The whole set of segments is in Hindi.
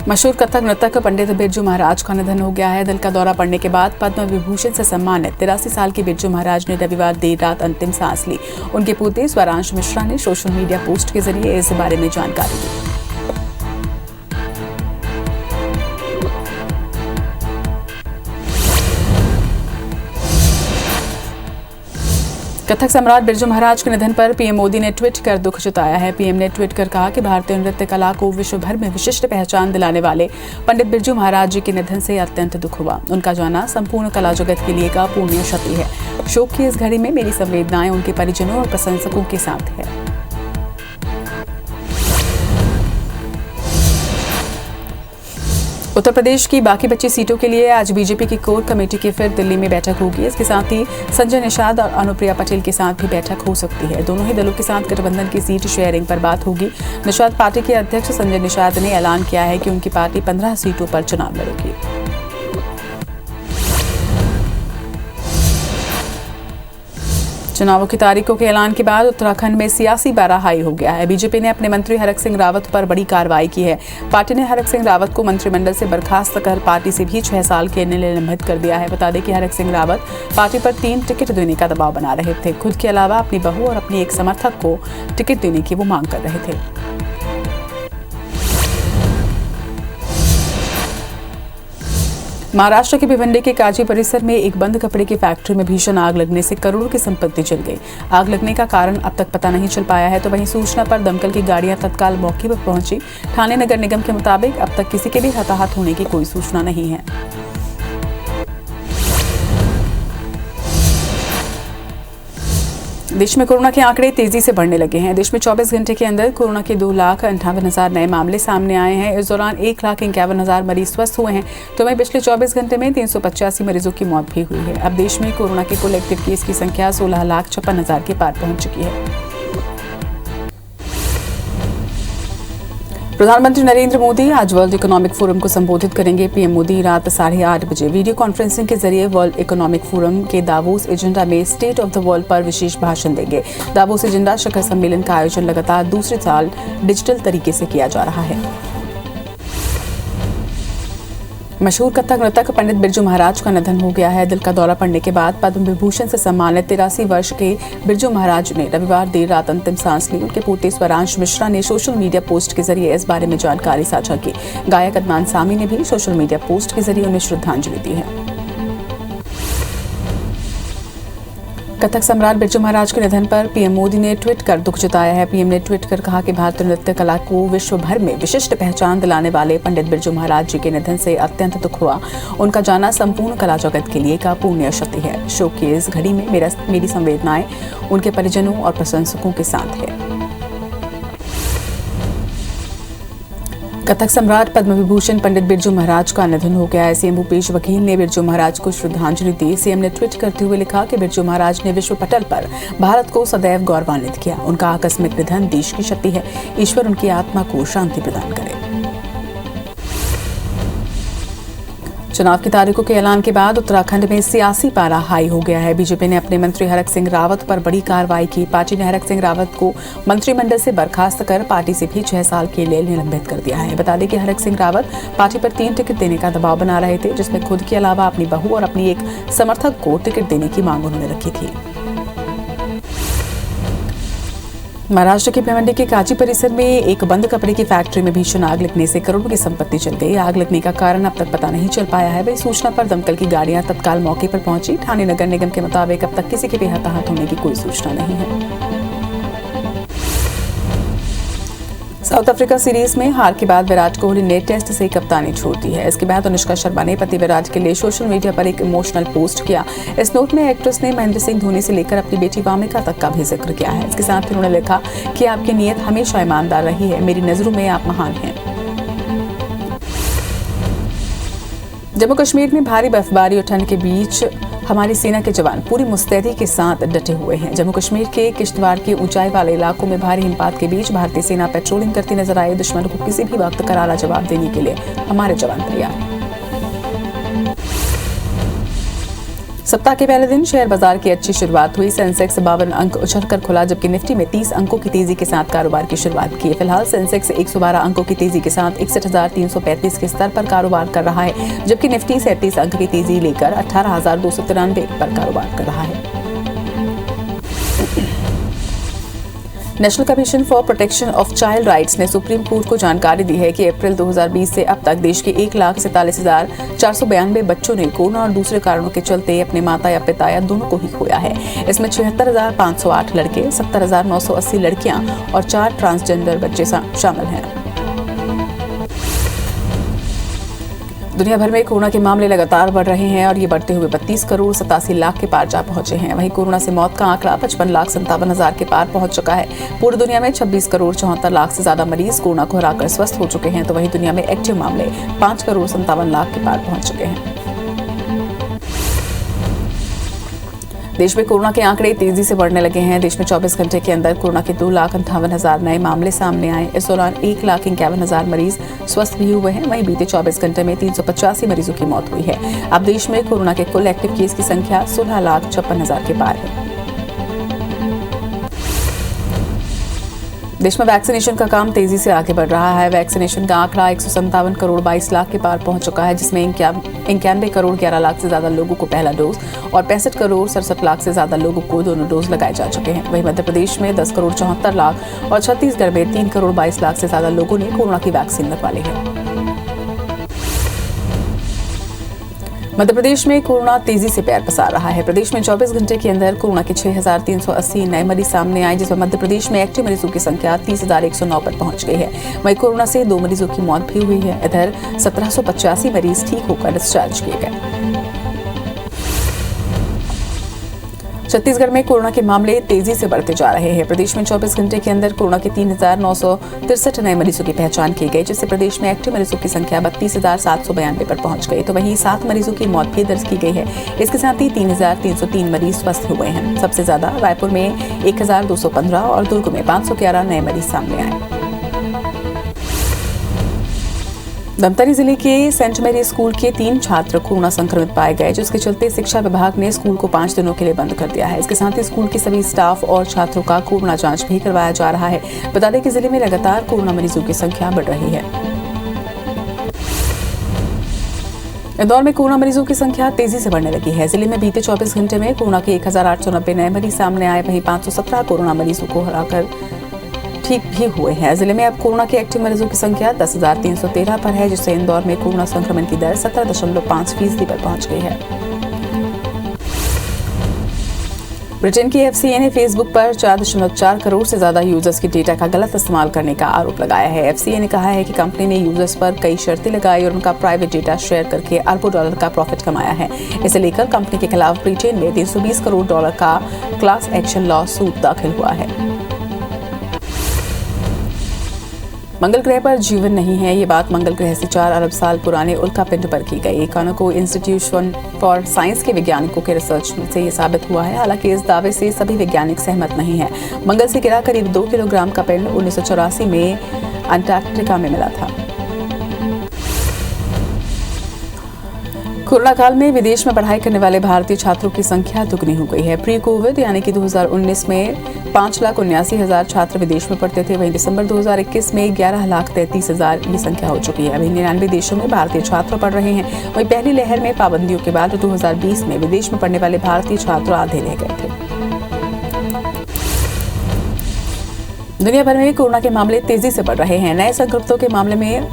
मशहूर कथक नृतक पंडित बिरजू महाराज का निधन हो गया है। दिल का दौरा पड़ने के बाद पद्म विभूषण से सम्मानित 83 साल के बिरजू महाराज ने रविवार देर रात अंतिम सांस ली। उनके पुत्री स्वरांश मिश्रा ने सोशल मीडिया पोस्ट के जरिए इस बारे में जानकारी दी। कथक सम्राट बिरजू महाराज के निधन पर पीएम मोदी ने ट्वीट कर दुख जताया है। पीएम ने ट्वीट कर कहा कि भारतीय नृत्य कला को विश्व भर में विशिष्ट पहचान दिलाने वाले पंडित बिरजू महाराज जी के निधन से अत्यंत दुख हुआ। उनका जाना संपूर्ण कला जगत के लिए का पुण्य क्षति है। शोक की इस घड़ी में मेरी संवेदनाएं उनके परिजनों और प्रशंसकों के साथ है। उत्तर प्रदेश की बाकी बची सीटों के लिए आज बीजेपी की कोर कमेटी की फिर दिल्ली में बैठक होगी। इसके साथ ही संजय निषाद और अनुप्रिया पटेल के साथ भी बैठक हो सकती है। दोनों ही दलों के साथ गठबंधन की सीट शेयरिंग पर बात होगी। निषाद पार्टी के अध्यक्ष संजय निषाद ने ऐलान किया है कि उनकी पार्टी 15 सीटों पर चुनाव लड़ेगी। चुनावों की तारीखों के ऐलान के बाद उत्तराखंड में सियासी पारा हाई हो गया है। बीजेपी ने अपने मंत्री हरक सिंह रावत पर बड़ी कार्रवाई की है। पार्टी ने हरक सिंह रावत को मंत्रिमंडल से बर्खास्त कर पार्टी से भी 6 साल के लिए निलंबित कर दिया है। बता दें कि हरक सिंह रावत पार्टी पर 3 टिकट देने का दबाव बना रहे थे। खुद के अलावा अपनी बहू और अपनी एक समर्थक को टिकट देने की वो मांग कर रहे थे। महाराष्ट्र के भिवंडी के काजी परिसर में एक बंद कपड़े की फैक्ट्री में भीषण आग लगने से करोड़ों की संपत्ति जल गई। आग लगने का कारण अब तक पता नहीं चल पाया है। तो वहीं सूचना पर दमकल की गाड़ियां तत्काल मौके पर पहुंची। ठाणे नगर निगम के मुताबिक अब तक किसी के भी हताहत होने की कोई सूचना नहीं है। देश में कोरोना के आंकड़े तेजी से बढ़ने लगे हैं। देश में 24 घंटे के अंदर कोरोना के 2,58,000 नए मामले सामने आए हैं। इस दौरान 1,51,000 मरीज स्वस्थ हुए हैं। तो वहीं पिछले 24 घंटे में 385 मरीजों की मौत भी हुई है। अब देश में कोरोना के कुल एक्टिव केस की संख्या 16,56,000 के पार पहुंच चुकी है। प्रधानमंत्री नरेंद्र मोदी आज वर्ल्ड इकोनॉमिक फोरम को संबोधित करेंगे। पीएम मोदी रात 8:30 बजे वीडियो कॉन्फ्रेंसिंग के जरिए वर्ल्ड इकोनॉमिक फोरम के दावोस एजेंडा में स्टेट ऑफ द वर्ल्ड पर विशेष भाषण देंगे। दावोस एजेंडा शिखर सम्मेलन का आयोजन लगातार दूसरे साल डिजिटल तरीके से किया जा रहा है। मशहूर कथक नृतक पंडित बिरजू महाराज का निधन हो गया है। दिल का दौरा पड़ने के बाद पद्म विभूषण से सम्मानित 83 वर्ष के बिरजू महाराज ने रविवार देर रात अंतिम सांस ली। उनके पुत्री स्वरांश मिश्रा ने सोशल मीडिया पोस्ट के जरिए इस बारे में जानकारी साझा की। गायक अदनान सामी ने भी सोशल मीडिया पोस्ट के जरिए उन्हें श्रद्धांजलि दी है। कथक सम्राट बिरजू महाराज के निधन पर पीएम मोदी ने ट्वीट कर दुख जताया है। पीएम ने ट्वीट कर कहा कि भारतीय नृत्य कला को विश्व भर में विशिष्ट पहचान दिलाने वाले पंडित बिरजू महाराज जी के निधन से अत्यंत दुख हुआ। उनका जाना संपूर्ण कला जगत के लिए का पुण्य क्षति है। शोक की इस घड़ी में मेरी संवेदनाएं उनके परिजनों और प्रशंसकों के साथ है। कथक सम्राट पद्म विभूषण पंडित बिरजू महाराज का निधन हो गया है। सीएम भूपेश बघेल ने बिरजू महाराज को श्रद्धांजलि दी। सीएम ने ट्वीट करते हुए लिखा कि बिरजू महाराज ने विश्व पटल पर भारत को सदैव गौरवान्वित किया। उनका आकस्मिक निधन देश की क्षति है। ईश्वर उनकी आत्मा को शांति प्रदान करे। चुनाव की तारीखों के ऐलान के बाद उत्तराखंड में सियासी पारा हाई हो गया है। बीजेपी ने अपने मंत्री हरक सिंह रावत पर बड़ी कार्रवाई की। पार्टी ने हरक सिंह रावत को मंत्रिमंडल से बर्खास्त कर पार्टी से भी 6 साल के लिए निलंबित कर दिया है। बता दें कि हरक सिंह रावत पार्टी पर 3 टिकट देने का दबाव बना रहे थे, जिसमें खुद के अलावा अपनी बहू और अपनी एक समर्थक को टिकट देने की मांग उन्होंने रखी थी। महाराष्ट्र के भिवंडी के काजी परिसर में एक बंद कपड़े की फैक्ट्री में भीषण आग लगने से करोड़ों की संपत्ति जल गई। आग लगने का कारण अब तक पता नहीं चल पाया है। वही सूचना पर दमकल की गाड़ियां तत्काल मौके पर पहुंची। ठाणे नगर निगम के मुताबिक अब तक किसी के भी हताहत होने की कोई सूचना नहीं है। साउथ अफ्रीका सीरीज में हार के बाद विराट कोहली ने टेस्ट से कप्तानी छोड़ दी है। इसके बाद अनुष्का शर्मा ने पति विराट के लिए सोशल मीडिया पर एक इमोशनल पोस्ट किया। इस नोट में एक्ट्रेस ने महेंद्र सिंह धोनी से लेकर अपनी बेटी वामिका तक का भी जिक्र किया है। इसके साथ ही उन्होंने लिखा कि आपकी नीयत हमेशा ईमानदार रही है। मेरी नजरों में आप महान हैं। जम्मू कश्मीर में भारी बर्फबारी और ठंड के बीच हमारी सेना के जवान पूरी मुस्तैदी के साथ डटे हुए हैं। जम्मू कश्मीर के किश्तवाड़ के ऊंचाई वाले इलाकों में भारी हिमपात के बीच भारतीय सेना पेट्रोलिंग करती नजर आई। दुश्मन को किसी भी वक्त करारा जवाब देने के लिए हमारे जवान तैयार हैं। सप्ताह के पहले दिन शेयर बाजार की अच्छी शुरुआत हुई। सेंसेक्स 52 अंक उछलकर खुला, जबकि निफ्टी में 30 अंकों की तेजी के साथ कारोबार की शुरुआत की। फिलहाल सेंसेक्स 112 अंकों की तेजी के साथ 61,335 के स्तर पर कारोबार कर रहा है, जबकि निफ्टी 37 अंक की तेजी लेकर 18,293 पर कारोबार कर रहा है। National commission for protection of child rights ने सुप्रीम कोर्ट को जानकारी दी है कि अप्रैल 2020 से अब तक देश के 1,47,492 बच्चों ने कोरोना और दूसरे कारणों के चलते अपने माता या पिता या दोनों को ही खोया है। इसमें 76,508 लड़के, 70,980 लड़कियां और 4 ट्रांसजेंडर बच्चे शामिल हैं। दुनिया भर में कोरोना के मामले लगातार बढ़ रहे हैं और ये बढ़ते हुए 32 करोड़ 87 लाख के पार जा पहुंचे हैं। वहीं कोरोना से मौत का आंकड़ा 55,57,000 के पार पहुंच चुका है। पूरी दुनिया में 26 करोड़ 74 लाख से ज्यादा मरीज कोरोना को हराकर स्वस्थ हो चुके हैं, तो वहीं दुनिया में एक्टिव मामले 5 करोड़ 57 लाख के पार पहुंच चुके हैं। देश में कोरोना के आंकड़े तेजी से बढ़ने लगे हैं। देश में 24 घंटे के अंदर कोरोना के 2,58,000 नए मामले सामने आए। इस दौरान 1,51,000 मरीज स्वस्थ भी हुए हैं। वहीं बीते 24 घंटे में 385 मरीजों की मौत हुई है। अब देश में कोरोना के कुल एक्टिव केस की संख्या 16,56,000 के पार है। देश में वैक्सीनेशन का काम तेजी से आगे बढ़ रहा है। वैक्सीनेशन का आंकड़ा 157 करोड़ 22 लाख के पार पहुंच चुका है, जिसमें 91 करोड़ 11 लाख से ज्यादा लोगों को पहला डोज और 65 करोड़ 67 लाख से ज्यादा लोगों को दोनों डोज लगाए जा चुके हैं। वहीं मध्य प्रदेश में 10 करोड़ 74 लाख और छत्तीसगढ़ में 3 करोड़ 22 लाख से ज्यादा लोगों ने कोरोना की वैक्सीन लगवा ली है। मध्य प्रदेश में कोरोना तेजी से पैर पसार रहा है। प्रदेश में 24 घंटे के अंदर कोरोना के 6,380 नए मरीज सामने आए, जिसमें मध्य प्रदेश में एक्टिव मरीजों की संख्या 30,109 पर पहुंच गई है। वहीं कोरोना से 2 मरीजों की मौत भी हुई है। इधर 1,785 मरीज ठीक होकर डिस्चार्ज किए गए। छत्तीसगढ़ में कोरोना के मामले तेजी से बढ़ते जा रहे हैं। प्रदेश में 24 घंटे के अंदर कोरोना के 3,963 नए मरीजों की पहचान की गई, जिससे प्रदेश में एक्टिव मरीजों की संख्या 32,792 पर पहुंच गई। तो वहीं 7 मरीजों की मौत भी दर्ज की गई है। इसके साथ ही 3,303 मरीज स्वस्थ हुए हैं। सबसे ज्यादा रायपुर में 1,215 और दुर्ग में 511 नए मरीज सामने आए। धमतरी जिले के सेंट मैरी स्कूल के 3 छात्र कोरोना संक्रमित पाए गए, जिसके चलते शिक्षा विभाग ने स्कूल को 5 दिनों के लिए बंद कर दिया है। इसके साथ ही स्कूल के सभी स्टाफ और छात्रों का कोरोना जांच भी करवाया जा रहा है। बता दें कि जिले में लगातार कोरोना मरीजों की संख्या बढ़ रही है। इंदौर में कोरोना मरीजों की संख्या तेजी से बढ़ने लगी है। जिले में बीते 24 घंटे में कोरोना के 1,890 नए मरीज सामने आए। वहीं 517 कोरोना मरीजों को हराकर ठीक भी हुए हैं। जिले में अब कोरोना के एक्टिव मरीजों की संख्या 10,313 पर है, जिससे इंदौर में कोरोना संक्रमण की दर 17.5% पर पहुंच गई है। ब्रिटेन की एफसीए ने फेसबुक पर 4.4 करोड़ से ज्यादा यूजर्स के डेटा का गलत इस्तेमाल करने का आरोप लगाया है। एफसीए ने कहा है कि कंपनी ने यूजर्स पर कई शर्तें लगाई और उनका प्राइवेट डेटा शेयर करके अरबों डॉलर का प्रॉफिट कमाया है। इसे लेकर कंपनी के खिलाफ ब्रिटेन में 320 करोड़ डॉलर का क्लास एक्शन लॉ सूट दाखिल हुआ है। मंगल ग्रह पर जीवन नहीं है, ये बात मंगल ग्रह से 4 अरब साल पुराने उल्का पिंड पर की गई। कानोको इंस्टीट्यूशन फॉर साइंस के वैज्ञानिकों के रिसर्च से ये साबित हुआ है। हालांकि इस दावे से सभी वैज्ञानिक सहमत नहीं है। मंगल से गिरा करीब 2 किलोग्राम का पिंड 1984 में अंटार्कटिका में मिला था। कोरोना काल में विदेश में पढ़ाई करने वाले भारतीय छात्रों की संख्या दुगनी हो गई है। प्री कोविड यानी कि 2019 में 5,79,000 छात्र विदेश में पढ़ते थे। वहीं दिसंबर 2021 में 11,33,000 ये संख्या हो चुकी है। अभी 99 देशों में भारतीय छात्र पढ़ रहे हैं। वहीं पहली लहर में पाबंदियों के बाद 2020 में विदेश में पढ़ने वाले भारतीय छात्र आधे रह गए थे। दुनिया भर में कोरोना के मामले तेजी से बढ़ रहे हैं। नए संक्रमितों के मामले में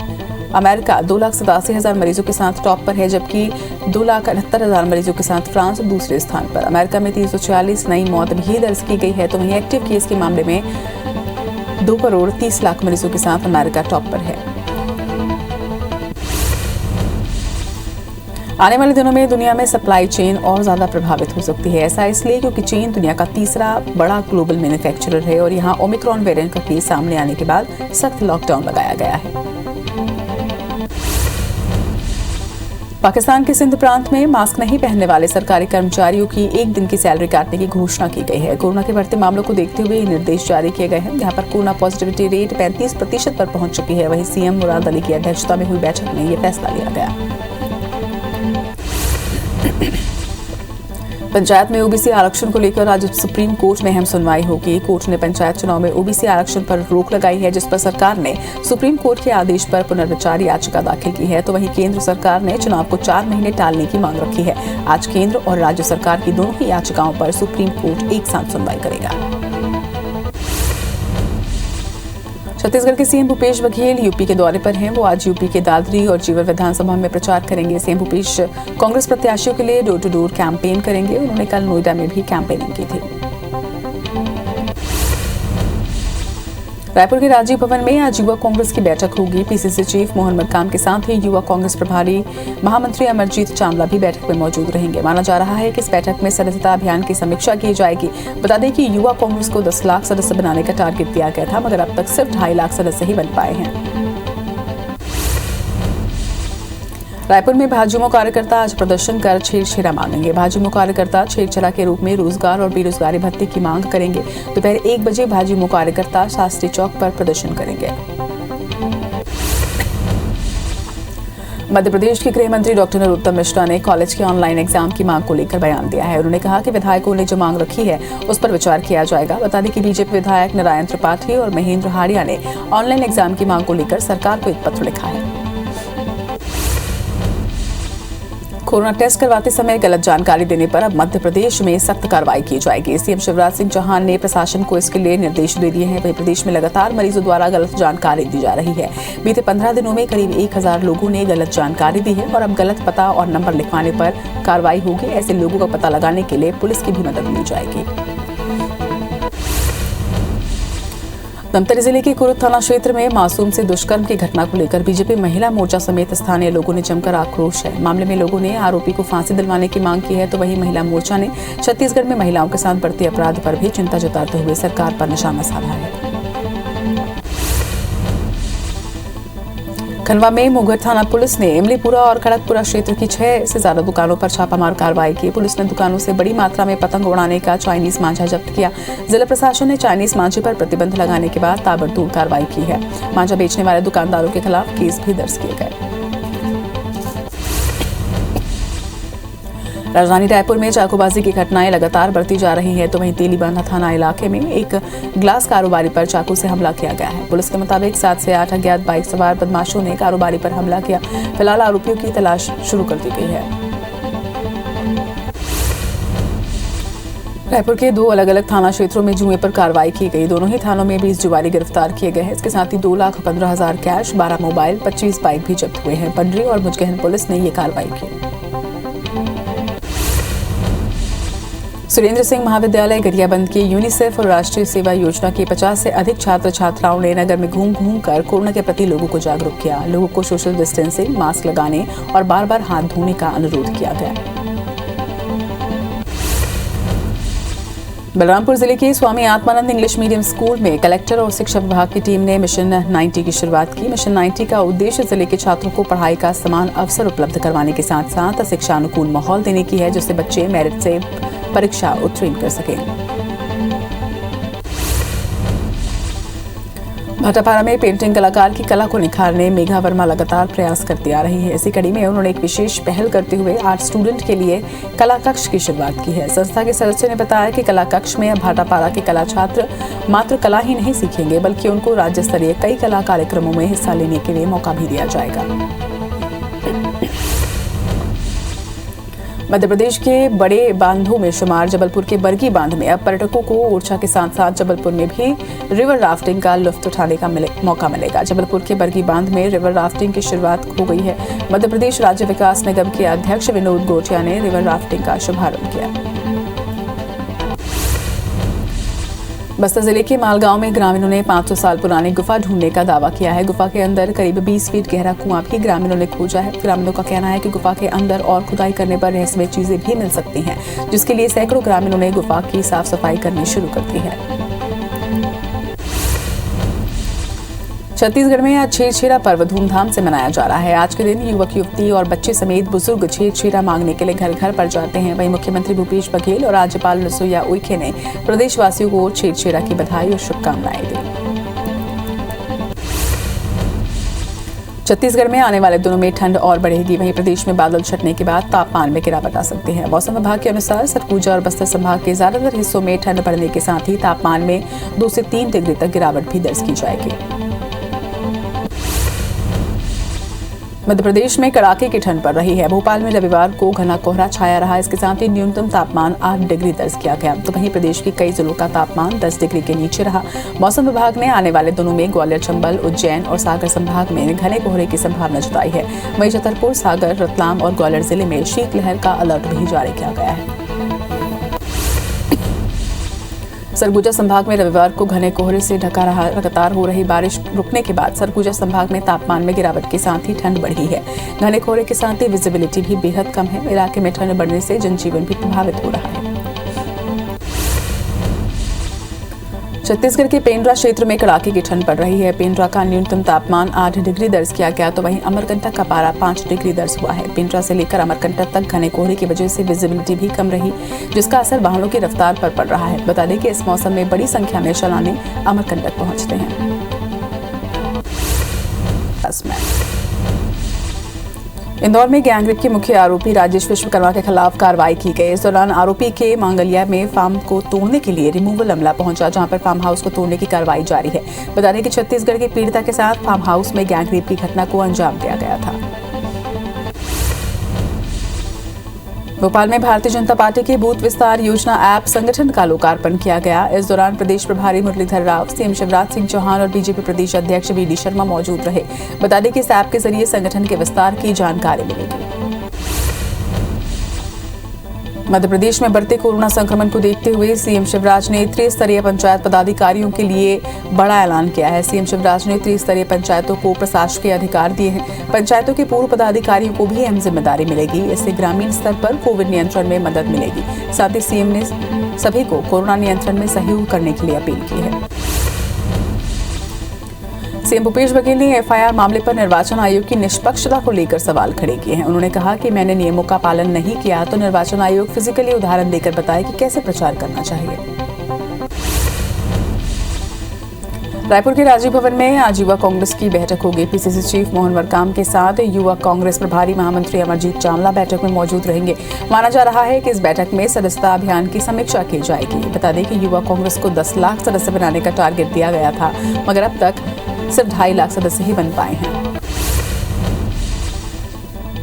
अमेरिका 2,87,000 मरीजों के साथ टॉप पर है, जबकि 2,68,000 मरीजों के साथ फ्रांस दूसरे स्थान पर। अमेरिका में 346 नई मौत भी दर्ज की गई है। तो वहीं एक्टिव केस के मामले में 2 करोड़ 30 लाख मरीजों के साथ अमेरिका टॉप पर है। आने वाले दिनों में दुनिया में सप्लाई चेन और ज्यादा प्रभावित हो सकती है। ऐसा इसलिए क्योंकि चीन दुनिया का तीसरा बड़ा ग्लोबल मैन्युफैक्चरर है और यहाँ ओमिक्रॉन वेरिएंट का केस सामने आने के बाद सख्त लॉकडाउन लगाया गया है। पाकिस्तान के सिंध प्रांत में मास्क नहीं पहनने वाले सरकारी कर्मचारियों की 1 दिन की सैलरी काटने की घोषणा की गई है। कोरोना के बढ़ते मामलों को देखते हुए ये निर्देश जारी किए गए हैं। यहाँ पर कोरोना पॉजिटिविटी रेट 35% पर पहुंच चुकी है। वहीं सीएम मुराद अली की अध्यक्षता में हुई बैठक में ये फैसला लिया गया। पंचायत में ओबीसी आरक्षण को लेकर आज सुप्रीम कोर्ट में अहम सुनवाई होगी। कोर्ट ने पंचायत चुनाव में ओबीसी आरक्षण पर रोक लगाई है, जिस पर सरकार ने सुप्रीम कोर्ट के आदेश पर पुनर्विचार याचिका दाखिल की है। तो वहीं केंद्र सरकार ने चुनाव को 4 महीने टालने की मांग रखी है। आज केंद्र और राज्य सरकार की दोनों ही याचिकाओं पर सुप्रीम कोर्ट एक साथ सुनवाई करेगा। छत्तीसगढ़ के सीएम भूपेश बघेल यूपी के दौरे पर हैं। वो आज यूपी के दादरी और जीवर विधानसभा में प्रचार करेंगे। सीएम भूपेश कांग्रेस प्रत्याशियों के लिए डोर टू डोर कैंपेन करेंगे। उन्होंने कल नोएडा में भी कैंपेनिंग की थी। रायपुर के राजीव भवन में आज युवा कांग्रेस की बैठक होगी। पीसीसी चीफ मोहन मरकाम के साथ ही युवा कांग्रेस प्रभारी महामंत्री अमरजीत चावला भी बैठक में मौजूद रहेंगे। माना जा रहा है कि इस बैठक में सदस्यता अभियान की समीक्षा की जाएगी। बता दें कि युवा कांग्रेस को 10 लाख सदस्य बनाने का टारगेट दिया गया था, मगर अब तक सिर्फ 2.5 लाख सदस्य ही बन पाए हैं। रायपुर में भाजयुमो कार्यकर्ता आज प्रदर्शन कर छेड़छेड़ा मांगेंगे। भाजयुमो कार्यकर्ता छेड़छेड़ा के रूप में रोजगार और बेरोजगारी भत्ते की मांग करेंगे। दोपहर 1 बजे भाजयुमो कार्यकर्ता शास्त्री चौक पर प्रदर्शन करेंगे। मध्य प्रदेश के गृह मंत्री डॉक्टर नरोत्तम मिश्रा ने कॉलेज के ऑनलाइन एग्जाम की मांग को लेकर बयान दिया है। उन्होंने कहा कि विधायकों ने जो मांग रखी है उस पर विचार किया जाएगा। बता दें कि बीजेपी विधायक नारायण त्रिपाठी और महेंद्र हाड़िया ने ऑनलाइन एग्जाम की मांग को लेकर सरकार को एक पत्र लिखा है। कोरोना टेस्ट करवाते समय गलत जानकारी देने पर अब मध्य प्रदेश में सख्त कार्रवाई की जाएगी। सीएम शिवराज सिंह चौहान ने प्रशासन को इसके लिए निर्देश दे दिए हैं। वहीं प्रदेश में लगातार मरीजों द्वारा गलत जानकारी दी जा रही है। बीते 15 दिनों में करीब 1000 लोगों ने गलत जानकारी दी है और अब गलत पता और नंबर लिखवाने पर कार्रवाई होगी। ऐसे लोगों का पता लगाने के लिए पुलिस की भी मदद ली जाएगी। धमतरी जिले के कुरुद थाना क्षेत्र में मासूम से दुष्कर्म की घटना को लेकर बीजेपी महिला मोर्चा समेत स्थानीय लोगों ने जमकर आक्रोश है। मामले में लोगों ने आरोपी को फांसी दिलवाने की मांग की है। तो वहीं महिला मोर्चा ने छत्तीसगढ़ में महिलाओं के साथ बढ़ते अपराध पर भी चिंता जताते हुए सरकार पर निशाना साधा है। खंडवा में मुंगेर थाना पुलिस ने इमलीपुरा और खड़गपुरा क्षेत्र की 6 से ज्यादा दुकानों पर छापामार कार्रवाई की। पुलिस ने दुकानों से बड़ी मात्रा में पतंग उड़ाने का चाइनीज मांझा जब्त किया। जिला प्रशासन ने चाइनीज मांझे पर प्रतिबंध लगाने के बाद ताबड़तोड़ कार्रवाई की है। मांझा बेचने वाले दुकानदारों के खिलाफ केस भी दर्ज किए गए। राजधानी रायपुर में चाकूबाजी की घटनाएं लगातार बढ़ती जा रही है। तो वहीं तेलीबांधा थाना इलाके में एक ग्लास कारोबारी पर चाकू से हमला किया गया है। पुलिस के मुताबिक 7 से 8 अज्ञात बाइक सवार बदमाशों ने कारोबारी पर हमला किया। फिलहाल आरोपियों की तलाश शुरू कर दी गई है। रायपुर के 2 अलग अलग थाना क्षेत्रों में जुए पर कार्रवाई की गई। दोनों ही थानों में 20 जुआरी गिरफ्तार किए गए हैं। इसके साथ ही 2,15,000 कैश, 12 मोबाइल, 25 बाइक भी जब्त हुए हैं। पंडरी और मुजगहन पुलिस ने ये कार्रवाई की। सुरेंद्र सिंह महाविद्यालय गरियाबंद के यूनिसेफ और राष्ट्रीय सेवा योजना के 50 से अधिक छात्र छात्राओं ने नगर में घूम कर कोरोना के प्रति लोगों को जागरूक किया। लोगों को सोशल डिस्टेंसिंग, मास्क लगाने और बार-बार हाथ धोने का अनुरोध किया गया। बलरामपुर जिले के Swami Atmanand English medium school में कलेक्टर और शिक्षा विभाग की टीम ने मिशन 90 की शुरुआत की। मिशन 90 का उद्देश्य जिले के छात्रों को पढ़ाई का समान अवसर उपलब्ध करवाने के साथ साथ शिक्षा अनुकूल माहौल देने की है, जिससे बच्चे मेरिट से परीक्षा उत्तीर्ण कर सकें। भाटापारा में पेंटिंग कलाकार की कला को निखारने मेघा वर्मा लगातार प्रयास करती आ रही है। इसी कड़ी में उन्होंने एक विशेष पहल करते हुए आर्ट स्टूडेंट के लिए कला कक्ष की शुरुआत की है। संस्था के सदस्य ने बताया कि कला कक्ष में अब भाटापारा के कला छात्र मात्र कला ही नहीं सीखेंगे, बल्कि उनको राज्य स्तरीय कई कला कार्यक्रमों में हिस्सा लेने के लिए मौका भी दिया जाएगा। मध्य प्रदेश के बड़े बांधों में शुमार जबलपुर के बरगी बांध में अब पर्यटकों को ओरछा के साथ साथ जबलपुर में भी रिवर राफ्टिंग का लुत्फ उठाने का मौका मिलेगा। जबलपुर के बरगी बांध में रिवर राफ्टिंग की शुरुआत हो गई है। मध्य प्रदेश राज्य विकास निगम के अध्यक्ष विनोद गोटिया ने रिवर राफ्टिंग का शुभारंभ किया। बस्तर जिले के मालगांव में ग्रामीणों ने 500 साल पुरानी गुफा ढूंढने का दावा किया है। गुफा के अंदर करीब 20 फीट गहरा कुआं भी ग्रामीणों ने खोजा है। ग्रामीणों का कहना है कि गुफा के अंदर और खुदाई करने पर रहस्यमय चीजें भी मिल सकती हैं, जिसके लिए सैकड़ों ग्रामीणों ने गुफा की साफ सफाई करनी शुरू कर दी है। छत्तीसगढ़ में आज छेरछेरा पर्व धूमधाम से मनाया जा रहा है। आज के दिन युवक युवती और बच्चे समेत बुजुर्ग छेरछेरा मांगने के लिए घर घर पर जाते हैं। वहीं मुख्यमंत्री भूपेश बघेल और राज्यपाल अनुसुईया उइके ने प्रदेशवासियों को छेरछेरा की बधाई और शुभकामनाएं दी। छत्तीसगढ़ में आने वाले दिनों में ठंड और बढ़ेगी। वहीं प्रदेश में बादल छटने के बाद तापमान में गिरावट आ सकती है। मौसम विभाग के अनुसार सरगुजा और बस्तर संभाग के ज्यादातर हिस्सों में ठंड बढ़ने के साथ ही तापमान में 2 से 3 डिग्री तक गिरावट भी दर्ज की जाएगी। मध्य प्रदेश में कड़ाके की ठंड पड़ रही है। भोपाल में रविवार को घना कोहरा छाया रहा। इसके साथ ही न्यूनतम तापमान 8 डिग्री दर्ज किया गया। तो वहीं प्रदेश के कई जिलों का तापमान 10 डिग्री के नीचे रहा। मौसम विभाग ने आने वाले दिनों में ग्वालियर, चंबल, उज्जैन और सागर संभाग में घने कोहरे की संभावना जताई है। वहीं छतरपुर, सागर, रतलाम और ग्वालियर जिले में शीतलहर का अलर्ट भी जारी किया गया है। सरगुजा संभाग में रविवार को घने कोहरे से ढका रहा। लगातार हो रही बारिश रुकने के बाद सरगुजा संभाग में तापमान में गिरावट के साथ ही ठंड बढ़ी है। घने कोहरे के साथ ही विजिबिलिटी भी बेहद कम है। इलाके में ठंड बढ़ने से जनजीवन भी प्रभावित हो रहा है। छत्तीसगढ़ के पेंड्रा क्षेत्र में कड़ाके की ठंड पड़ रही है। पेंड्रा का न्यूनतम तापमान 8 डिग्री दर्ज किया गया, तो वहीं अमरकंटक का पारा 5 डिग्री दर्ज हुआ है। पेंड्रा से लेकर अमरकंटक तक घने कोहरे की वजह से विजिबिलिटी भी कम रही, जिसका असर वाहनों की रफ्तार पर पड़ रहा है। बता दें कि इस मौसम में बड़ी संख्या में सैलानी अमरकंटक पहुंचते हैं। इंदौर में गैंगरेप के मुख्य आरोपी राजेश विश्वकर्मा के खिलाफ कार्रवाई की गई। इस दौरान आरोपी के मांगलिया में फार्म को तोड़ने के लिए रिमूवल अमला पहुंचा, जहां पर फार्म हाउस को तोड़ने की कार्रवाई जारी है। बता दें कि छत्तीसगढ़ के पीड़िता के साथ फार्म हाउस में गैंगरेप की घटना को अंजाम दिया गया था। भोपाल में भारतीय जनता पार्टी की बूथ विस्तार योजना ऐप संगठन का लोकार्पण किया गया। इस दौरान प्रदेश प्रभारी मुरलीधर राव, सीएम शिवराज सिंह चौहान और बीजेपी प्रदेश अध्यक्ष वीडी शर्मा मौजूद रहे। बता दें कि इस ऐप के जरिए संगठन के विस्तार की जानकारी मिलेगी। मध्य प्रदेश में बढ़ते कोरोना संक्रमण को देखते हुए सीएम शिवराज ने त्रिस्तरीय पंचायत पदाधिकारियों के लिए बड़ा ऐलान किया है। सीएम शिवराज ने त्रिस्तरीय पंचायतों को प्रशासकीय अधिकार दिए हैं। पंचायतों के पूर्व पदाधिकारियों को भी अहम जिम्मेदारी मिलेगी। इससे ग्रामीण स्तर पर कोविड नियंत्रण में मदद मिलेगी। साथ ही सीएम ने सभी को कोरोना नियंत्रण में सहयोग करने के लिए अपील की है। सीएम भूपेश बघेल ने एफआईआर मामले पर निर्वाचन आयोग की निष्पक्षता को लेकर सवाल खड़े किए हैं। उन्होंने कहा कि मैंने नियमों का पालन नहीं किया तो निर्वाचन आयोग फिजिकली उदाहरण देकर बताए कि कैसे प्रचार करना चाहिए। रायपुर के राजीव भवन में आज युवा कांग्रेस की बैठक होगी। पीसीसी चीफ मोहन मरकाम के साथ युवा कांग्रेस प्रभारी महामंत्री अमरजीत चावला बैठक में मौजूद रहेंगे। माना जा रहा है कि इस बैठक में सदस्यता अभियान की समीक्षा की जाएगी। बता दें कि युवा कांग्रेस को 10 लाख सदस्य बनाने का टारगेट दिया गया था, मगर अब तक सिर्फ 2.5 लाख सदस्य ही बन पाए हैं।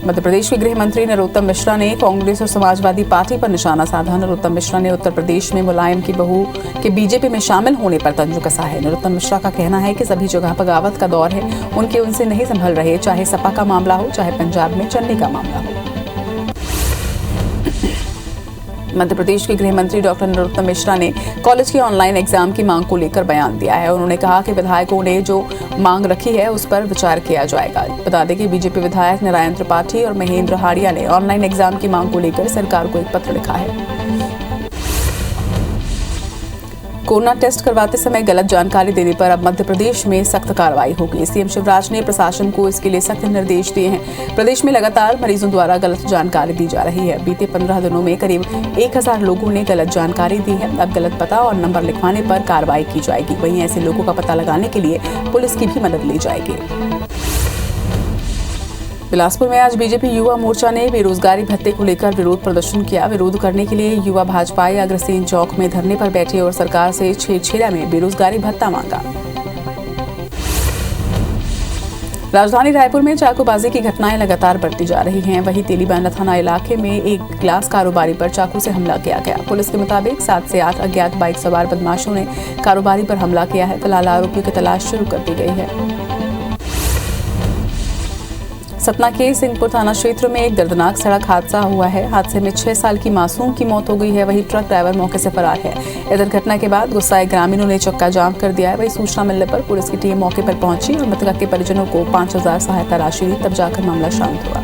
मध्य प्रदेश के गृह मंत्री नरोत्तम मिश्रा ने कांग्रेस और समाजवादी पार्टी पर निशाना साधा। नरोत्तम मिश्रा ने उत्तर प्रदेश में मुलायम की बहू के बीजेपी में शामिल होने पर तंज कसा है। नरोत्तम मिश्रा का कहना है कि सभी जगह बगावत का दौर है, उनसे नहीं संभल रहे, चाहे सपा का मामला हो, चाहे पंजाब में चन्नी का मामला हो। मध्य प्रदेश के गृह मंत्री डॉक्टर नरोत्तम मिश्रा ने कॉलेज के ऑनलाइन एग्जाम की मांग को लेकर बयान दिया है। उन्होंने कहा कि विधायकों ने जो मांग रखी है उस पर विचार किया जाएगा। बता दें कि बीजेपी विधायक नारायण त्रिपाठी और महेंद्र हाड़िया ने ऑनलाइन एग्जाम की मांग को लेकर सरकार को एक पत्र लिखा है। कोरोना टेस्ट करवाते समय गलत जानकारी देने पर अब मध्य प्रदेश में सख्त कार्रवाई होगी। सीएम शिवराज ने प्रशासन को इसके लिए सख्त निर्देश दिए हैं। प्रदेश में लगातार मरीजों द्वारा गलत जानकारी दी जा रही है। बीते 15 दिनों में करीब 1000 लोगों ने गलत जानकारी दी है। अब गलत पता और नंबर लिखवाने पर कार्रवाई की जाएगी। वहीं ऐसे लोगों का पता लगाने के लिए पुलिस की भी मदद ली जाएगी। बिलासपुर में आज बीजेपी युवा मोर्चा ने बेरोजगारी भत्ते को लेकर विरोध प्रदर्शन किया। विरोध करने के लिए युवा भाजपाई अग्रसेन चौक में धरने पर बैठे और सरकार से छेड़छेड़ा में बेरोजगारी भत्ता मांगा। राजधानी रायपुर में चाकूबाजी की घटनाएं लगातार बढ़ती जा रही हैं। वहीं तेलीबांधा थाना इलाके में एक ग्लास कारोबारी पर चाकू से हमला किया गया। पुलिस के मुताबिक 7 से 8 अज्ञात बाइक सवार बदमाशों ने कारोबारी पर हमला किया है। फिलहाल आरोपियों की तलाश शुरू कर दी गई है। सतना के सिंहपुर थाना क्षेत्र में एक दर्दनाक सड़क हादसा हुआ है। हादसे में 6 साल की मासूम की मौत हो गई है। वहीं ट्रक ड्राइवर मौके से फरार है। इधर घटना के बाद गुस्साए ग्रामीणों ने चक्का जाम कर दिया है। वहीं सूचना मिलने पर पुलिस की टीम मौके पर पहुंची और मृतका के परिजनों को 5000 सहायता राशि दी, तब जाकर मामला शांत हुआ।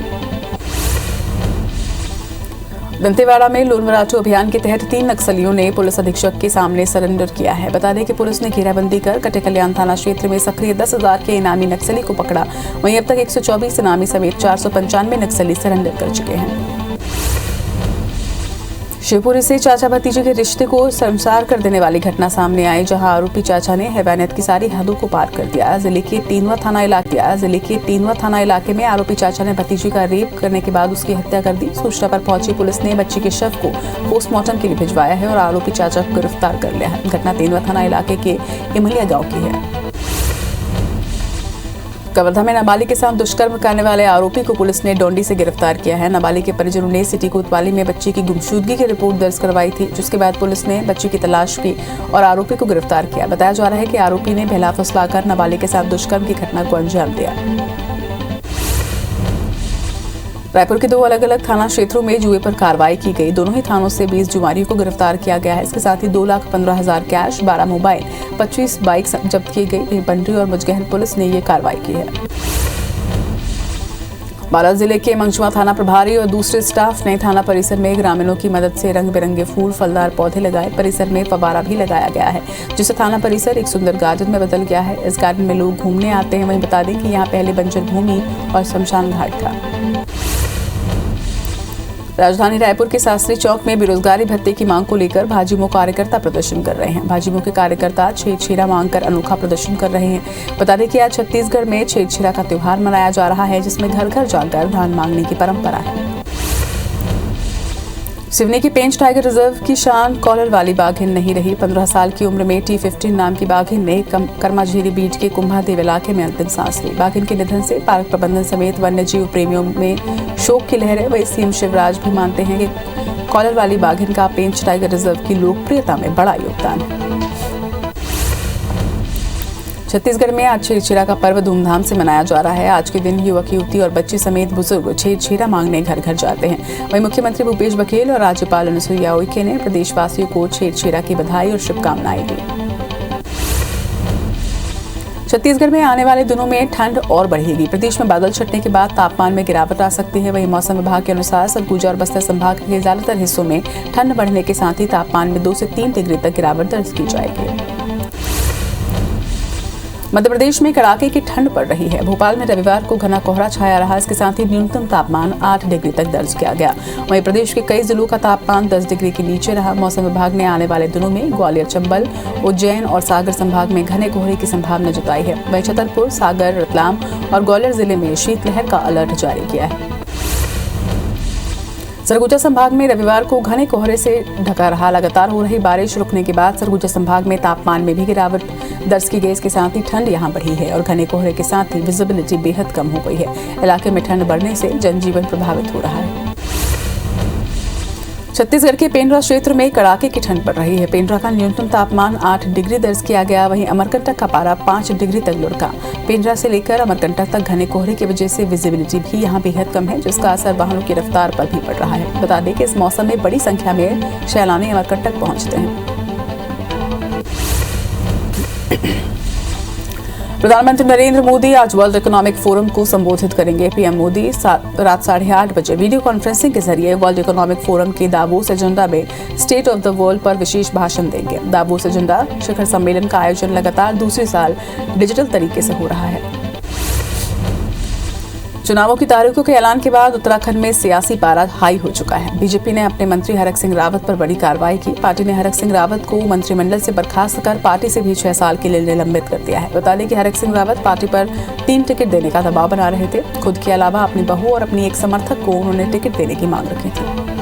दंतेवाड़ा में लोन वराटू अभियान के तहत 3 नक्सलियों ने पुलिस अधीक्षक के सामने सरेंडर किया है। बता दें कि पुलिस ने घेराबंदी कर कटे कल्याण थाना क्षेत्र में सक्रिय 10,000 के इनामी नक्सली को पकड़ा। वहीं अब तक 124 इनामी समेत 495 नक्सली सरेंडर कर चुके हैं। शिवपुरी से चाचा भतीजे के रिश्ते को शर्मसार कर देने वाली घटना सामने आई, जहां आरोपी चाचा ने हैवानियत की सारी हदों को पार कर दिया। जिले के तीनवा थाना इलाके में आरोपी चाचा ने भतीजे का रेप करने के बाद उसकी हत्या कर दी। सूचना पर पहुंची पुलिस ने बच्ची के शव को पोस्टमार्टम के लिए भिजवाया है और आरोपी चाचा को गिरफ्तार कर लिया है। घटना तीनवा थाना इलाके के इमलिया गाँव की है। कवर्धा में नाबालिग के साथ दुष्कर्म करने वाले आरोपी को पुलिस ने डोंडी से गिरफ्तार किया है। नाबालिग के परिजनों ने सिटी कोतवाली में बच्ची की गुमशुदगी की रिपोर्ट दर्ज करवाई थी, जिसके बाद पुलिस ने बच्ची की तलाश की और आरोपी को गिरफ्तार किया। बताया जा रहा है कि आरोपी ने बहला फुसलाकर नाबालिग के साथ दुष्कर्म की घटना को अंजाम दिया। रायपुर के 2 अलग-अलग थाना क्षेत्रों में जुए पर कार्रवाई की गई। दोनों ही थानों से 20 जुआरियों को गिरफ्तार किया गया है। इसके साथ ही 2,15,000 कैश, 12 मोबाइल, 25 बाइक जब्त की गई। बंडरी और मुजगहन पुलिस ने ये कार्रवाई की है। बारात जिले के मंगजुआ थाना प्रभारी और दूसरे स्टाफ ने थाना परिसर में ग्रामीणों की मदद से रंग बिरंगे फूल, फलदार पौधे लगाए। परिसर में फव्वारा भी लगाया गया है, जिससे थाना परिसर एक सुंदर गार्डन में बदल गया है। इस गार्डन में लोग घूमने आते हैं। वहीं बता दें कि यहाँ पहले बंजर भूमि और शमशान घाट था। राजधानी रायपुर के शास्त्री चौक में बेरोजगारी भत्ते की मांग को लेकर भाजयुमो कार्यकर्ता प्रदर्शन कर रहे हैं। भाजयुमो के कार्यकर्ता छेड़छेड़ा मांगकर अनोखा प्रदर्शन कर रहे हैं। बता दें कि आज छत्तीसगढ़ में छेड़छेड़ा का त्योहार मनाया जा रहा है, जिसमें घर घर जाकर धान मांगने की परंपरा है। सिवनी की पेंच टाइगर रिजर्व की शान कॉलर वाली बाघिन नहीं रही। 15 साल की उम्र में T15 नाम की बाघिन ने कर्माझेरी बीट के कुंभादेव इलाके में अंतिम सांस ली। बाघिन के निधन से पार्क प्रबंधन समेत वन्य जीव प्रेमियों में शोक की लहर है। वहीं सीएम शिवराज भी मानते हैं कि कॉलर वाली बाघिन का पेंच टाइगर रिजर्व की लोकप्रियता में बड़ा योगदान है। छत्तीसगढ़ में आज छेड़छेड़ा का पर्व धूमधाम से मनाया जा रहा है। आज के दिन युवक युवती और बच्चे समेत बुजुर्ग छेड़छेड़ा मांगने घर घर जाते हैं। वहीं मुख्यमंत्री भूपेश बघेल और राज्यपाल अनुसुईया उइके ने प्रदेशवासियों को छेड़छेड़ा की बधाई और शुभकामनाएं दी। छत्तीसगढ़ में आने वाले दिनों में ठंड और बढ़ेगी। प्रदेश में बादल छटने के बाद तापमान में गिरावट आ सकती है। वहीं मौसम विभाग के अनुसार सरगुजा और बस्तर संभाग के ज्यादातर हिस्सों में ठंड बढ़ने के साथ ही तापमान में 2 से 3 डिग्री तक गिरावट दर्ज की जाएगी। मध्य प्रदेश में कड़ाके की ठंड पड़ रही है। भोपाल में रविवार को घना कोहरा छाया रहा। इसके साथ ही न्यूनतम तापमान 8 डिग्री तक दर्ज किया गया। वहीं प्रदेश के कई जिलों का तापमान 10 डिग्री के नीचे रहा। मौसम विभाग ने आने वाले दिनों में ग्वालियर, चंबल, उज्जैन और सागर संभाग में घने कोहरे की संभावना जताई है। वहीं छतरपुर, सागर, रतलाम और ग्वालियर जिले में शीतलहर का अलर्ट जारी किया है। सरगुजा संभाग में रविवार को घने कोहरे से ढका रहा। लगातार हो रही बारिश रुकने के बाद सरगुजा संभाग में तापमान में भी गिरावट दर्ज की गई। इसके साथ ही ठंड यहां बढ़ी है और घने कोहरे के साथ ही विजिबिलिटी बेहद कम हो गई है। इलाके में ठंड बढ़ने से जनजीवन प्रभावित हो रहा है। छत्तीसगढ़ के पेंड्रा क्षेत्र में कड़ाके की ठंड पड़ रही है। पेंड्रा का न्यूनतम तापमान 8 डिग्री दर्ज किया गया। वहीं अमरकंटक का पारा 5 डिग्री तक लुढ़का। पेंड्रा से लेकर अमरकंटक तक घने कोहरे की वजह से विजिबिलिटी भी यहां बेहद कम है, जिसका असर वाहनों की रफ्तार पर भी पड़ रहा है। बता दें कि इस मौसम में बड़ी संख्या में सैलानी अमरकंटक पहुंचते हैं। प्रधानमंत्री नरेंद्र मोदी आज वर्ल्ड इकोनॉमिक फोरम को संबोधित करेंगे। पीएम मोदी रात 8:30 बजे वीडियो कॉन्फ्रेंसिंग के जरिए वर्ल्ड इकोनॉमिक फोरम के दावोस एजेंडा में स्टेट ऑफ द वर्ल्ड पर विशेष भाषण देंगे। दावोस एजेंडा शिखर सम्मेलन का आयोजन लगातार दूसरे साल डिजिटल तरीके से हो रहा है। चुनावों की तारीखों के ऐलान के बाद उत्तराखंड में सियासी पारा हाई हो चुका है। बीजेपी ने अपने मंत्री हरक सिंह रावत पर बड़ी कार्रवाई की। पार्टी ने हरक सिंह रावत को मंत्रिमंडल से बर्खास्त कर पार्टी से भी 6 साल के लिए निलंबित कर दिया है। बता दें कि हरक सिंह रावत पार्टी पर 3 टिकट देने का दबाव बना रहे थे। खुद के अलावा अपनी बहू और अपनी एक समर्थक को उन्होंने टिकट देने की मांग रखी थी।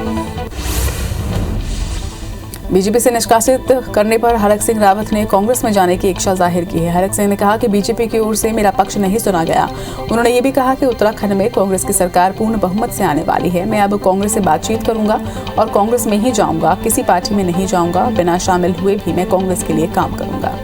बीजेपी से निष्कासित करने पर हरक सिंह रावत ने कांग्रेस में जाने की इच्छा जाहिर की है। हरक सिंह ने कहा कि बीजेपी की ओर से मेरा पक्ष नहीं सुना गया। उन्होंने ये भी कहा कि उत्तराखंड में कांग्रेस की सरकार पूर्ण बहुमत से आने वाली है। मैं अब कांग्रेस से बातचीत करूंगा और कांग्रेस में ही जाऊंगा, किसी पार्टी में नहीं जाऊंगा। बिना शामिल हुए भी मैं कांग्रेस के लिए काम करूंगा।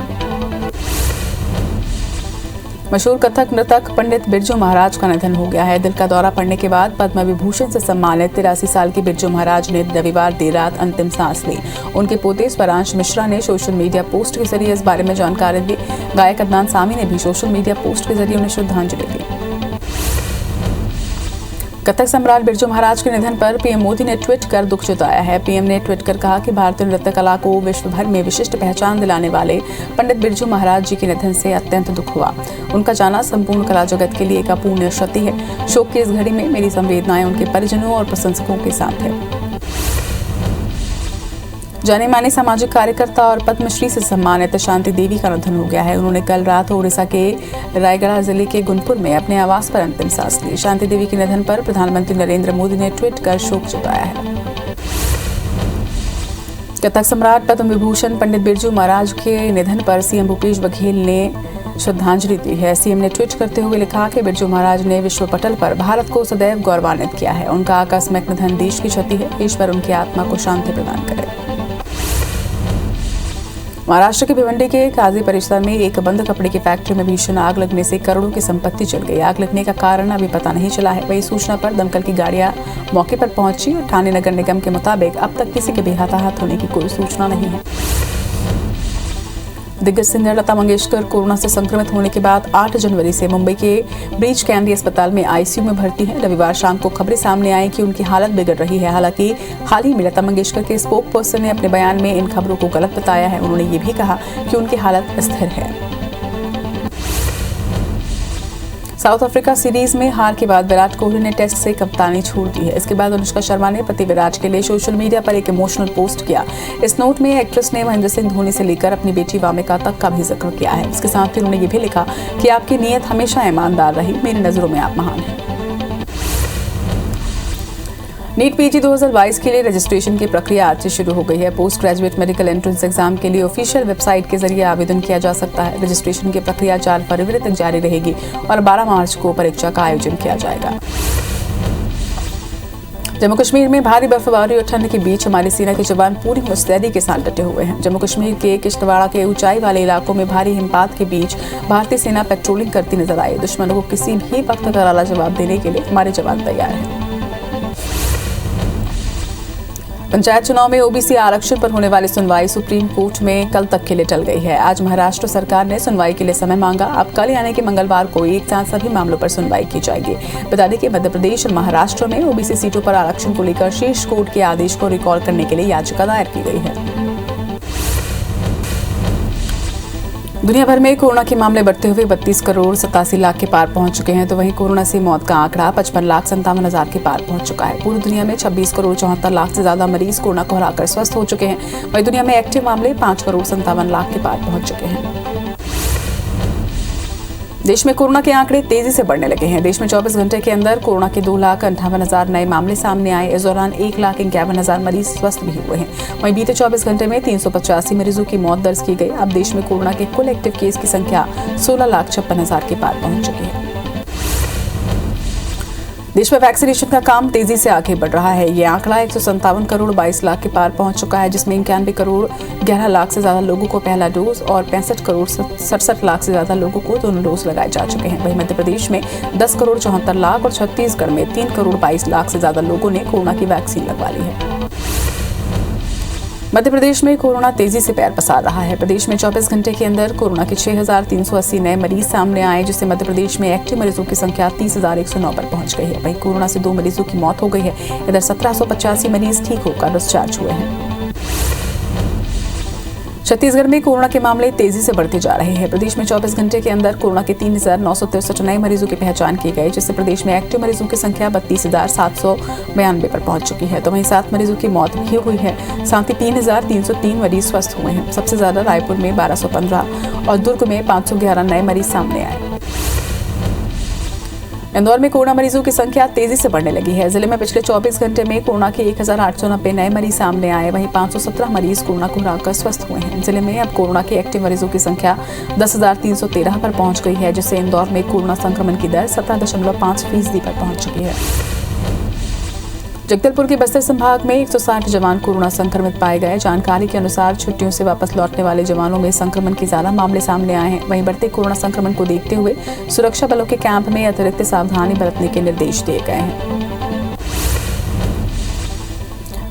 मशहूर कथक नृतक पंडित बिरजू महाराज का निधन हो गया है। दिल का दौरा पड़ने के बाद पद्म विभूषण से सम्मानित 83 साल के बिरजू महाराज ने रविवार देर रात अंतिम सांस ली। उनके पोते स्वरांश मिश्रा ने सोशल मीडिया पोस्ट के जरिए इस बारे में जानकारी दी। गायक अदनान सामी ने भी सोशल मीडिया पोस्ट के जरिए उन्हें श्रद्धांजलि दी। कथक सम्राट बिरजू महाराज के निधन पर पीएम मोदी ने ट्वीट कर दुख जताया है। पीएम ने ट्वीट कर कहा कि भारतीय नृत्य कला को विश्व भर में विशिष्ट पहचान दिलाने वाले पंडित बिरजू महाराज जी के निधन से अत्यंत दुख हुआ। उनका जाना संपूर्ण कला जगत के लिए एक अपूर्णीय क्षति है। शोक की इस घड़ी में मेरी संवेदनाएं उनके परिजनों और प्रशंसकों के साथ है। जाने माने सामाजिक कार्यकर्ता और पद्मश्री से सम्मानित शांति देवी का निधन हो गया है। उन्होंने कल रात ओडिशा के रायगढ़ जिले के गुनपुर में अपने आवास पर अंतिम सांस ली। शांति देवी के निधन पर प्रधानमंत्री नरेंद्र मोदी ने ट्वीट कर शोक जताया है। कथक सम्राट पद्म विभूषण पंडित बिरजू महाराज के निधन पर सीएम भूपेश बघेल ने श्रद्धांजलि दी है। सीएम ने ट्वीट करते हुए लिखा कि बिरजू महाराज ने विश्व पटल पर भारत को सदैव गौरवान्वित किया है। उनका आकस्मिक निधन देश की क्षति है। ईश्वर उनकी आत्मा को शांति प्रदान करे। महाराष्ट्र के भिवंडी के काजी परिसर में एक बंद कपड़े की फैक्ट्री में भीषण आग लगने से करोड़ों की संपत्ति जल गई। आग लगने का कारण अभी पता नहीं चला है। वही सूचना पर दमकल की गाड़ियां मौके पर पहुंची और ठाणे नगर निगम के मुताबिक अब तक किसी के भी हताहत होने की कोई सूचना नहीं है। दिग्गज सिंगर लता मंगेशकर कोरोना से संक्रमित होने के बाद 8 जनवरी से मुंबई के ब्रीच कैंडी अस्पताल में आईसीयू में भर्ती हैं। रविवार शाम को खबरें सामने आई कि उनकी हालत बिगड़ रही है। हालांकि हाल ही में लता मंगेशकर के स्पोक पर्सन ने अपने बयान में इन खबरों को गलत बताया है। उन्होंने ये भी कहा कि उनकी हालत स्थिर है। साउथ अफ्रीका सीरीज में हार के बाद विराट कोहली ने टेस्ट से कप्तानी छोड़ दी है। इसके बाद अनुष्का शर्मा ने पति विराट के लिए सोशल मीडिया पर एक इमोशनल पोस्ट किया। इस नोट में एक्ट्रेस ने महेंद्र सिंह धोनी से लेकर अपनी बेटी वामिका तक का भी जिक्र किया है। इसके साथ ही उन्होंने ये भी लिखा कि आपकी नीयत हमेशा ईमानदार रही, मेरी नजरों में आप महान हैं। नीट पीजी 2022 के लिए रजिस्ट्रेशन की प्रक्रिया आज से शुरू हो गई है। Post graduate medical entrance exam के लिए ऑफिशियल वेबसाइट के जरिए आवेदन किया जा सकता है। रजिस्ट्रेशन की प्रक्रिया 4 फरवरी तक जारी रहेगी और 12 मार्च को परीक्षा का आयोजन किया जाएगा। जम्मू कश्मीर में भारी बर्फबारी और ठंड के बीच हमारी सेना के जवान पूरी मुस्तैदी के साथ डटे हुए हैं। जम्मू कश्मीर के किश्तवाड़ के ऊंचाई वाले इलाकों में भारी हिमपात के बीच भारतीय सेना पेट्रोलिंग करती नजर आई। दुश्मनों को किसी भी वक्त करारा जवाब देने के लिए हमारे जवान तैयार हैं। पंचायत चुनाव में ओबीसी आरक्षण पर होने वाली सुनवाई सुप्रीम कोर्ट में कल तक के लिए टल गई है। आज महाराष्ट्र सरकार ने सुनवाई के लिए समय मांगा। अब कल यानी कि मंगलवार को एक साथ सभी मामलों पर सुनवाई की जाएगी। बता दें कि मध्य प्रदेश और महाराष्ट्र में ओबीसी सीटों पर आरक्षण को लेकर शीर्ष कोर्ट के आदेश को रिकॉल करने के लिए याचिका दायर की गई है। दुनिया भर में कोरोना के मामले बढ़ते हुए 32 करोड़ 87 लाख के पार पहुंच चुके हैं। तो वहीं कोरोना से मौत का आंकड़ा 55,57,000 के पार पहुंच चुका है। पूरी दुनिया में 26 करोड़ 74 लाख से ज्यादा मरीज कोरोना को हराकर स्वस्थ हो चुके हैं। वहीं दुनिया में एक्टिव मामले 5 करोड़ 57 लाख के पार पहुंच चुके हैं। देश में कोरोना के आंकड़े तेजी से बढ़ने लगे हैं। देश में 24 घंटे के अंदर कोरोना के 2,58,000 नए मामले सामने आए। इस दौरान 1,51,000 मरीज स्वस्थ भी हुए हैं। वहीं बीते 24 घंटे में 385 मरीजों की मौत दर्ज की गई। अब देश में कोरोना के कुल एक्टिव केस की संख्या 16,56,000 के पार पहुंच चुकी है। देश में वैक्सीनेशन का काम तेजी से आगे बढ़ रहा है। ये आंकड़ा 157 करोड़ 22 लाख के पार पहुंच चुका है, जिसमें 91 करोड़ 11 लाख से ज्यादा लोगों को पहला डोज और 65 करोड़ 67 लाख से ज्यादा लोगों को दोनों डोज लगाए जा चुके हैं। वहीं मध्य प्रदेश में 10 करोड़ 74 लाख और छत्तीसगढ़ में 3 करोड़ 22 लाख से ज्यादा लोगों ने कोरोना की वैक्सीन लगवा ली है। मध्य प्रदेश में कोरोना तेजी से पैर पसार रहा है। प्रदेश में 24 घंटे के अंदर कोरोना के 6,380 नए मरीज सामने आए, जिससे मध्य प्रदेश में एक्टिव मरीजों की संख्या 30,109 पर पहुंच गई है। वहीं कोरोना से 2 मरीजों की मौत हो गई है। इधर 1785 मरीज ठीक होकर डिस्चार्ज हुए हैं। छत्तीसगढ़ में कोरोना के मामले तेजी से बढ़ते जा रहे हैं। प्रदेश में 24 घंटे के अंदर कोरोना के 3,963 नए मरीजों की पहचान की गई, जिससे प्रदेश में एक्टिव मरीजों की संख्या 32,792 पर पहुंच चुकी है। तो वहीं 7 मरीजों की मौत भी हुई है। साथ ही 3,303 मरीज स्वस्थ हुए हैं। सबसे ज्यादा रायपुर में 1,215 और दुर्ग में 511 नए मरीज सामने आए। इंदौर में कोरोना मरीजों की संख्या तेजी से बढ़ने लगी है। जिले में पिछले 24 घंटे में कोरोना के 1,890 नए मरीज सामने आए। वहीं 517 मरीज कोरोना को हराकर स्वस्थ हुए हैं। जिले में अब कोरोना के एक्टिव मरीजों की संख्या 10,313 पर पहुंच गई है, जिससे इंदौर में कोरोना संक्रमण की दर 17.5% पर पहुंच चुकी है। जगदलपुर के बस्तर संभाग में 160 जवान कोरोना संक्रमित पाए गए। जानकारी के अनुसार छुट्टियों से वापस लौटने वाले जवानों में संक्रमण के ज्यादा मामले सामने आए हैं। वहीं बढ़ते कोरोना संक्रमण को देखते हुए सुरक्षा बलों के कैंप में अतिरिक्त सावधानी बरतने के निर्देश दिए गए हैं।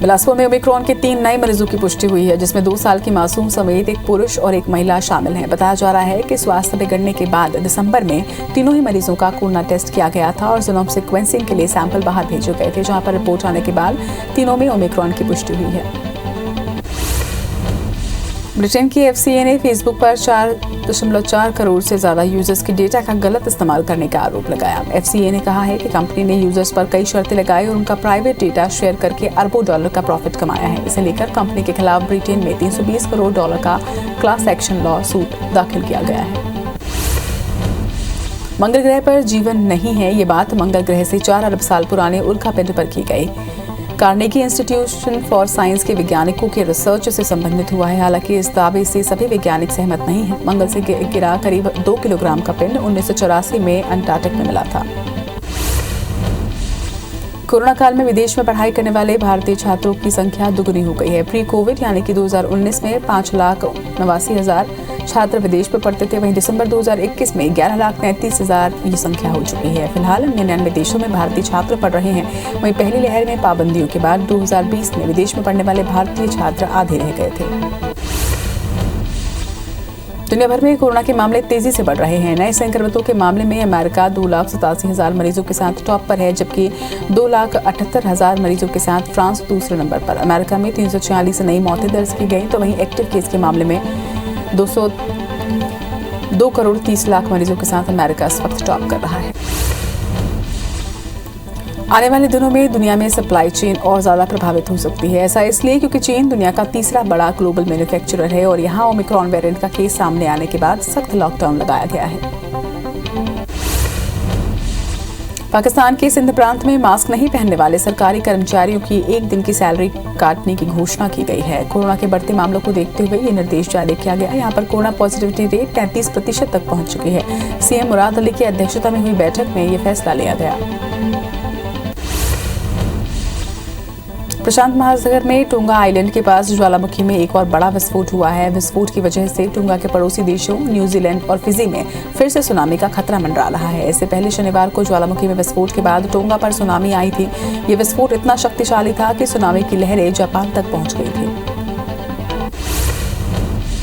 बिलासपुर में ओमिक्रॉन के 3 नए मरीजों की पुष्टि हुई है, जिसमें 2 साल की मासूम समेत एक पुरुष और एक महिला शामिल हैं। बताया जा रहा है कि स्वास्थ्य बिगड़ने के बाद दिसंबर में तीनों ही मरीजों का कोरोना टेस्ट किया गया था और जीनोम सीक्वेंसिंग के लिए सैंपल बाहर भेजे गए थे, जहां पर रिपोर्ट आने के बाद तीनों में ओमिक्रॉन की पुष्टि हुई है। ब्रिटेन की FCA ने फेसबुक पर 4.4 करोड़ से ज्यादा यूजर्स के डेटा का गलत इस्तेमाल करने का आरोप लगाया। FCA ने कहा है कि कंपनी ने यूजर्स पर कई शर्तें लगाई और उनका प्राइवेट डेटा शेयर करके अरबों डॉलर का प्रॉफिट कमाया है। इसे लेकर कंपनी के खिलाफ ब्रिटेन में 320 करोड़ डॉलर का क्लास एक्शन लॉ सूट दाखिल किया गया है। मंगल ग्रह पर जीवन नहीं है, ये बात मंगल ग्रह से 4 अरब साल पुराने उल्का पिंड पर की गई कार्नेगी इंस्टीट्यूशन फॉर साइंस के वैज्ञानिकों के रिसर्च से संबंधित हुआ है। हालांकि इस दावे से सभी वैज्ञानिक सहमत नहीं हैं। मंगल से गिरा करीब 2 किलोग्राम का पिंड 1984 में अंटार्कटिक में मिला था। कोरोना काल में विदेश में पढ़ाई करने वाले भारतीय छात्रों की संख्या दुगुनी हो गई है। प्री कोविड यानी कि 2019 में 5,89,000 छात्र विदेश में पढ़ते थे, वहीं दिसंबर 2021 में 11,33,000 ये संख्या हो चुकी है। फिलहाल 99 देशों में भारतीय छात्र पढ़ रहे हैं। वहीं पहली लहर में पाबंदियों के बाद 2020 में विदेश में पढ़ने वाले भारतीय छात्र आधे रह गए थे। दुनिया भर में कोरोना के मामले तेजी से बढ़ रहे हैं। नए संक्रमितों के मामले में अमेरिका 2,87,000 मरीजों के साथ टॉप पर है, जबकि 2,78,000 मरीजों के साथ फ्रांस दूसरे नंबर पर। अमेरिका में 346 नई मौतें दर्ज की गई, तो वहीं एक्टिव केस के मामले में 2 करोड़ 30 लाख मरीजों के साथ अमेरिका इस वक्त टॉप कर रहा है। आने वाले दिनों में दुनिया में सप्लाई चेन और ज्यादा प्रभावित हो सकती है। ऐसा इसलिए क्योंकि चीन दुनिया का तीसरा बड़ा ग्लोबल मैन्युफैक्चरर है और यहाँ ओमिक्रॉन वेरिएंट का केस सामने आने के बाद सख्त लॉकडाउन लगाया गया है। पाकिस्तान के सिंध प्रांत में मास्क नहीं पहनने वाले सरकारी कर्मचारियों की 1 दिन की सैलरी काटने की घोषणा की गई है। कोरोना के बढ़ते मामलों को देखते हुए ये निर्देश जारी किया गया। यहाँ पर कोरोना पॉजिटिविटी रेट 33% तक पहुंच चुकी है। CM मुराद अली की अध्यक्षता में हुई बैठक में ये फैसला लिया गया। प्रशांत महासागर में टोंगा आइलैंड के पास ज्वालामुखी में एक और बड़ा विस्फोट हुआ है। विस्फोट की वजह से टोंगा के पड़ोसी देशों न्यूजीलैंड और फिजी में फिर से सुनामी का खतरा मंडरा रहा है। इससे पहले शनिवार को ज्वालामुखी में विस्फोट के बाद टोंगा पर सुनामी आई थी। ये विस्फोट इतना शक्तिशाली था कि सुनामी की लहरें जापान तक पहुंच गई थी।